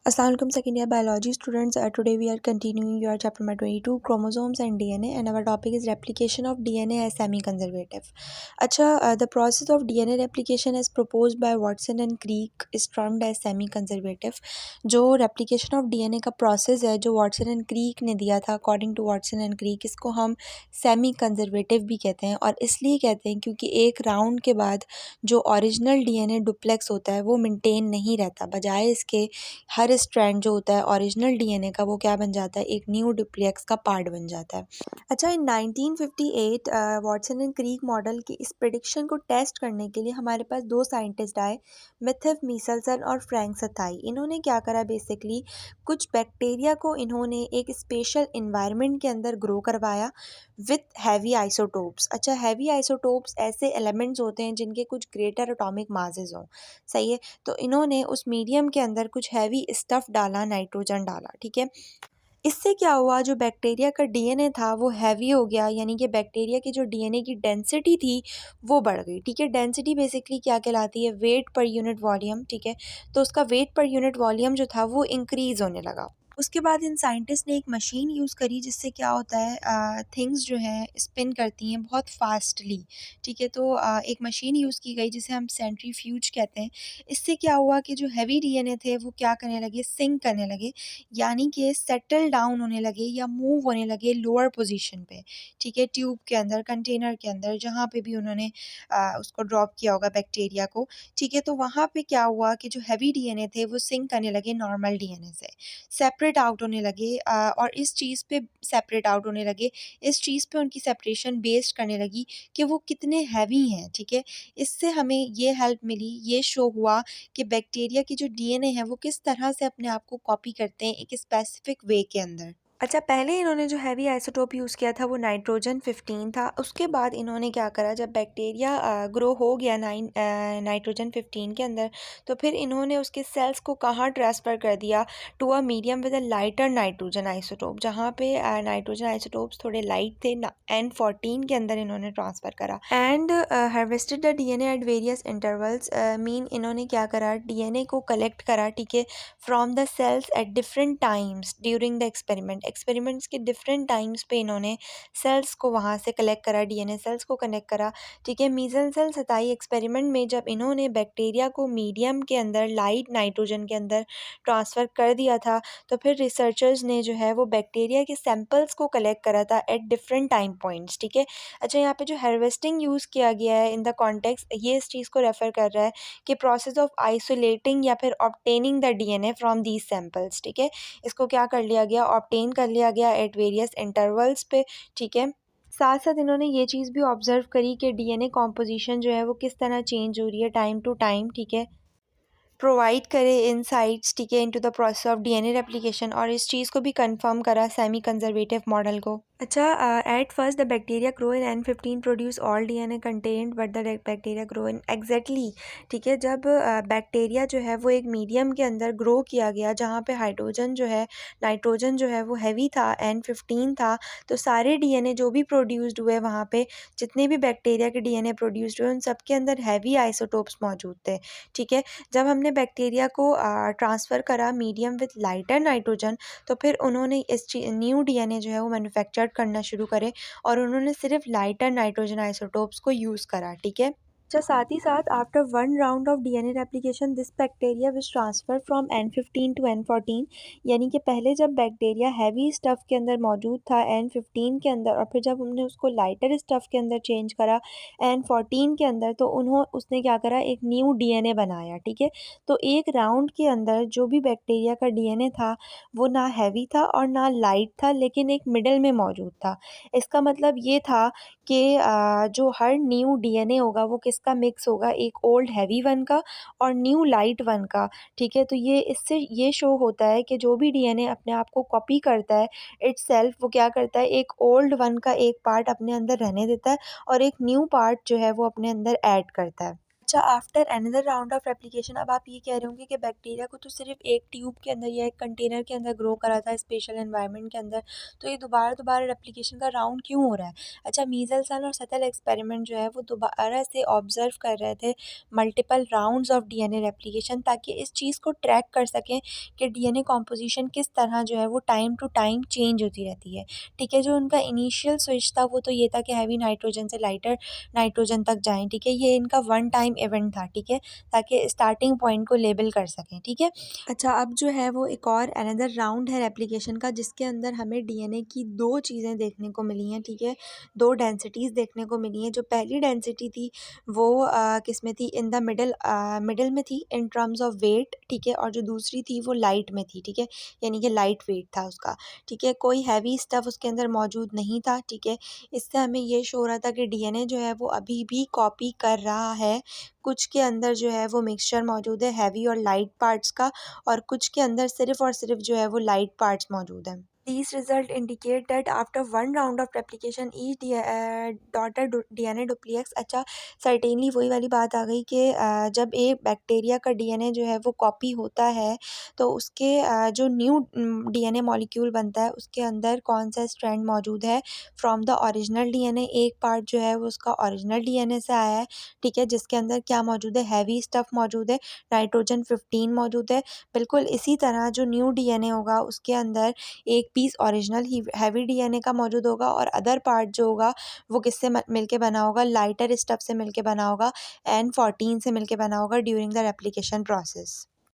Assalamu alaikum second year biology students. Today we are continuing your chapter number 22 chromosomes and DNA, and our topic is replication of DNA as semi-conservative. The process of DNA replication as proposed by Watson and Crick is termed as semi-conservative. जो replication of DNA का process है जो Watson and Crick ने दिया था, according to Watson and Crick, इसको हम semi-conservative भी कहते हैं और इसलिए कहते हैं क्योंकि एक राउंड के बाद जो ओरिजिनल DNA डुप्लेक्स होता है वो मेंटेन नहीं रहता, बजाय इसके हर स्ट्रैंड जो होता है ओरिजिनल डीएनए का वो क्या बन जाता है, एक न्यू डुप्लेक्स का पार्ट बन जाता है। इन 1958 वॉटसन एंड क्रीक मॉडल की इस प्रिडिक्शन को टेस्ट करने के लिए हमारे पास दो साइंटिस्ट आए, मिथिव मीसलसन और फ्रैंक सथाई। इन्होंने क्या करा, बेसिकली कुछ बैक्टीरिया को इन्होंने एक स्पेशल इन्वायरमेंट के अंदर ग्रो करवाया with heavy isotopes. Heavy isotopes ऐसे एलिमेंट्स होते हैं जिनके कुछ ग्रेटर एटॉमिक मासेस हों, सही है। तो इन्होंने उस मीडियम के अंदर कुछ हैवी स्टफ़ डाला, नाइट्रोजन डाला, ठीक है। इससे क्या हुआ, जो बैक्टीरिया का डीएनए था वो हैवी हो गया, यानी कि बैक्टीरिया की जो डीएनए की डेंसिटी थी वो बढ़ गई, ठीक है। डेंसिटी बेसिकली क्या कहलाती है, वेट पर यूनिट वॉल्यूम, ठीक है। तो उसका वेट पर यूनिट वॉल्यूम जो था वो इंक्रीज़ होने लगा। उसके बाद इन साइंटिस्ट ने एक मशीन यूज़ करी जिससे क्या होता है, थिंग्स जो हैं स्पिन करती हैं बहुत फास्टली, ठीक है। तो एक मशीन यूज़ की गई जिसे हम सेंट्रीफ्यूज कहते हैं। इससे क्या हुआ कि जो हैवी डीएनए थे वो क्या करने लगे, सिंक करने लगे, यानी कि सेटल डाउन होने लगे या मूव होने लगे लोअर पोजीशन पे, ठीक है। ट्यूब के अंदर, कंटेनर के अंदर, जहाँ पे भी उन्होंने उसको ड्रॉप किया होगा बैक्टीरिया को, ठीक है। तो वहाँ पे क्या हुआ कि जो हैवी डीएनए थे वो सिंक करने लगे नॉर्मल डीएनए से, सेपरेट आउट होने लगे, और इस चीज़ पे सेपरेट आउट होने लगे, इस चीज़ पे उनकी सेपरेशन बेस्ड करने लगी कि वो कितने हैवी हैं, ठीक है। इससे हमें ये हेल्प मिली, ये शो हुआ कि बैक्टीरिया की जो डीएनए है वो किस तरह से अपने आप को कॉपी करते हैं एक स्पेसिफिक वे के अंदर। पहले इन्होंने जो हैवी आइसोटोप यूज़ किया था वो नाइट्रोजन 15 था। उसके बाद इन्होंने क्या करा, जब बैक्टीरिया ग्रो हो गया नाइट्रोजन 15 के अंदर, तो फिर इन्होंने उसके सेल्स को कहाँ ट्रांसफ़र कर दिया, to a medium with a lighter nitrogen isotope, जहाँ पे नाइट्रोजन आइसोटोप्स थोड़े लाइट थे ना, N14 के अंदर इन्होंने ट्रांसफ़र करा and harvested the DNA at various intervals. Mean इन्होंने क्या करा, डीएनए को कलेक्ट करा, ठीक है, from the cells at different times during the experiments के डिफरेंट टाइम्स पे इन्होंने सेल्स को वहाँ से कलेक्ट करा, डीएनए सेल्स को कनेक्ट करा, ठीक है। मीजल सताई एक्सपेरिमेंट में जब इन्होंने बैक्टीरिया को मीडियम के अंदर लाइट नाइट्रोजन के अंदर ट्रांसफ़र कर दिया था, तो फिर रिसर्चर्स ने जो है वो बैक्टीरिया के सैंपल्स को कलेक्ट करा था एट डिफरेंट टाइम पॉइंट्स, ठीक है। यहाँ पे जो हार्वेस्टिंग यूज़ किया गया है इन द कॉन्टेक्स्ट, ये इस चीज़ को रेफ़र कर रहा है कि प्रोसेस ऑफ आइसोलेटिंग या फिर obtaining the DNA from these samples, ठीक है। इसको क्या कर लिया गया, ऑब्टेन कर लिया गया एट वेरियस इंटरवल्स पे, ठीक है। साथ साथ इन्होंने ये चीज़ भी ऑब्जर्व करी कि डीएनए कॉम्पोजिशन जो है वो किस तरह चेंज हो रही है टाइम टू टाइम, ठीक है। प्रोवाइड करे इनसाइट्स, ठीक है, into the process of DNA replication, और इस चीज़ को भी कंफर्म करा सेमी कंजर्वेटिव मॉडल को। At first the bacteria grow in N15 produce all DNA content but the bacteria grow in exactly, ठीक है। जब बैक्टीरिया जो है वो एक मीडियम के अंदर ग्रो किया गया जहाँ पे हाइड्रोजन जो है, नाइट्रोजन जो है वो हैवी था, N15 था, तो सारे डीएनए जो भी प्रोड्यूस्ड हुए वहाँ पे, जितने भी बैक्टीरिया के डीएनए प्रोड्यूस्ड हुए, उन सब के अंदर हैवी आइसोटोप्स मौजूद थे, ठीक है। जब हमने बैक्टीरिया को ट्रांसफ़र करा मीडियम विद लाइटर नाइट्रोजन, तो फिर उन्होंने इस न्यू डीएनए जो है वो मैन्युफैक्चर करना शुरू करे और उन्होंने सिर्फ लाइटर नाइट्रोजन आइसोटोप्स को यूज़ करा, ठीक है। साथ ही साथ after one round of DNA replication this bacteria which transfer from N15 to N14, यानी कि पहले जब बैक्टीरिया हैवी स्टफ़ के अंदर मौजूद था N15 के अंदर, और फिर जब हमने उसको लाइटर स्टफ़ के अंदर चेंज करा N14 के अंदर, तो उसने क्या करा, एक न्यू डीएनए बनाया, ठीक है। तो एक राउंड के अंदर जो भी बैक्टीरिया का डीएनए था वो ना हैवी था और ना लाइट था, लेकिन एक मिडल में मौजूद था। इसका मतलब ये था कि जो हर न्यू डीएनए होगा वो किसका मिक्स होगा, एक ओल्ड हैवी वन का और न्यू लाइट वन का, ठीक है। तो ये इससे ये शो होता है कि जो भी डीएनए अपने आप को कॉपी करता है इटसेल्फ, वो क्या करता है, एक ओल्ड वन का एक पार्ट अपने अंदर रहने देता है और एक न्यू पार्ट जो है वो अपने अंदर ऐड करता है। अच्छा, after another round of replication, अब आप ये कह रहे होंगे कि बैक्टीरिया को तो सिर्फ एक ट्यूब के अंदर या एक कंटेनर के अंदर ग्रो करा था स्पेशल एनवायरनमेंट के अंदर, तो ये दोबारा दोबारा रेप्लिकेशन का राउंड क्यों हो रहा है? अच्छा, मीजल्सन और सतल एक्सपेरिमेंट जो है वो दोबारा से ऑब्जर्व कर रहे थे multiple rounds of DNA replication, ताकि इस चीज़ को ट्रैक कर सकें कि डीएनए कॉम्पोजिशन किस तरह जो है वो टाइम टू टाइम चेंज होती रहती है। ठीक है, जो उनका इनिशियल स्विच था वो तो ये था कि हैवी नाइट्रोजन से लाइटर नाइट्रोजन तक जाएँ, ठीक है? ये इनका वन टाइम इवेंट था, ठीक है? ताकि स्टार्टिंग पॉइंट को लेबल कर सकें, ठीक है? अच्छा, अब जो है वो एक और अनदर राउंड है रेप्लिकेशन का, जिसके अंदर हमें डीएनए की 2 चीज़ें देखने को मिली हैं, ठीक है? 2 डेंसिटीज़ देखने को मिली हैं। जो पहली डेंसिटी थी वो किसमें थी? इन द मिडल में थी इन टर्म्स ऑफ वेट, ठीक है? और जो दूसरी थी वो लाइट में थी, ठीक है? यानी कि लाइट वेट था उसका, ठीक है? कोई हैवी स्टफ़ उसके अंदर मौजूद नहीं था, ठीक है? इससे हमें ये शो हो रहा था कि डीएनए जो है वो अभी भी कॉपी कर रहा है। कुछ के अंदर जो है वो मिक्सचर मौजूद है हैवी और लाइट पार्ट्स का, और कुछ के अंदर सिर्फ़ और सिर्फ़ जो है वो लाइट पार्ट्स मौजूद हैं। These results indicate that after one round of replication, each daughter DNA duplex, अच्छा, सर्टेनली वही वाली बात आ गई कि जब एक बैक्टीरिया का डीएनए जो है वो कॉपी होता है, तो उसके जो न्यू डीएनए मॉलिक्यूल बनता है उसके अंदर कौन सा स्ट्रैंड मौजूद है फ्रॉम द ओरिजिनल डीएनए। एक पार्ट जो है वो उसका ओरिजिनल डीएनए से आया है, ठीक है, जिसके अंदर क्या मौजूद है? हैवी स्टफ़ मौजूद है, नाइट्रोजन 15 मौजूद है। बिल्कुल इसी तरह जो न्यू डीएनए होगा उसके अंदर एक पीस ओरिजिनल ही हैवी डीएनए का मौजूद होगा, और अदर पार्ट जो होगा वो किससे मिलके बना होगा? लाइटर स्टफ से मिलके बना होगा, N14 से मिलके बना होगा ड्यूरिंग द रेप्लिकेशन प्रोसेस।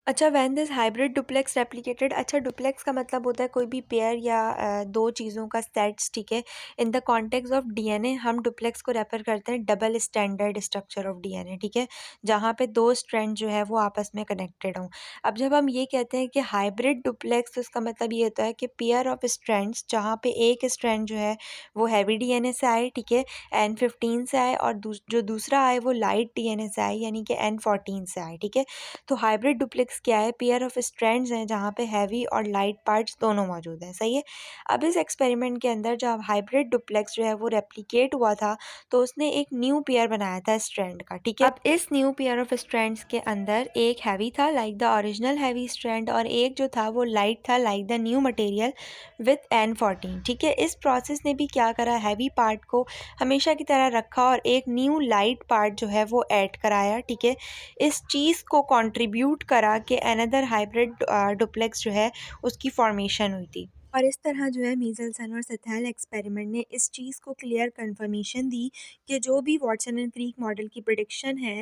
अच्छा, when this hybrid duplex replicated, अच्छा, डुप्लेक्स का मतलब होता है कोई भी पेयर या दो चीज़ों का सेट्स, ठीक है? In the context of DNA हम डुप्लेक्स को रेफर करते हैं double standard structure of DNA, ठीक है? जहाँ पे दो स्ट्रैंड जो है वो आपस में कनेक्टेड हों। अब जब हम ये कहते हैं कि हाइब्रिड डुप्लेक्स, तो इसका मतलब ये होता है कि पेयर ऑफ स्ट्रैंड्स जहाँ पे एक स्ट्रैंड जो है वो हैवी डीएनए से आए, ठीक है, N15 से आए, और जो दूसरा आए वो लाइट डीएनए से आए, यानी कि N14 से आए, ठीक है? तो हाइब्रिड डुप्लेक्स क्या है? पेयर ऑफ स्ट्रैंड्स हैं जहाँ पे हैवी और लाइट पार्ट्स दोनों मौजूद हैं, सही है? अब इस एक्सपेरिमेंट के अंदर जब हाइब्रिड डुप्लेक्स जो है वो रेप्लिकेट हुआ था, तो उसने एक न्यू पेयर बनाया था स्ट्रैंड का, ठीक है? अब इस न्यू पेयर ऑफ स्ट्रैंड्स के अंदर एक हैवी था like the original heavy strand, और एक जो था वो लाइट था like the new material with N14, ठीक है? इस प्रोसेस ने भी क्या करा? हैवी पार्ट को हमेशा की तरह रखा और एक न्यू लाइट पार्ट जो है वो ऐड कराया, ठीक है? इस चीज़ को कंट्रीब्यूट करा कि अनदर हाइब्रिड डुप्लेक्स जो है उसकी फॉर्मेशन हुई थी। और इस तरह जो है मीजल्सन और सथैल एक्सपेरिमेंट ने इस चीज़ को क्लियर कंफर्मेशन दी कि जो भी वाटसन एंड क्रीक मॉडल की प्रिडिक्शन है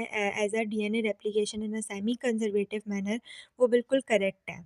as a DNA replication in a semi conservative manner, वो बिल्कुल करेक्ट है।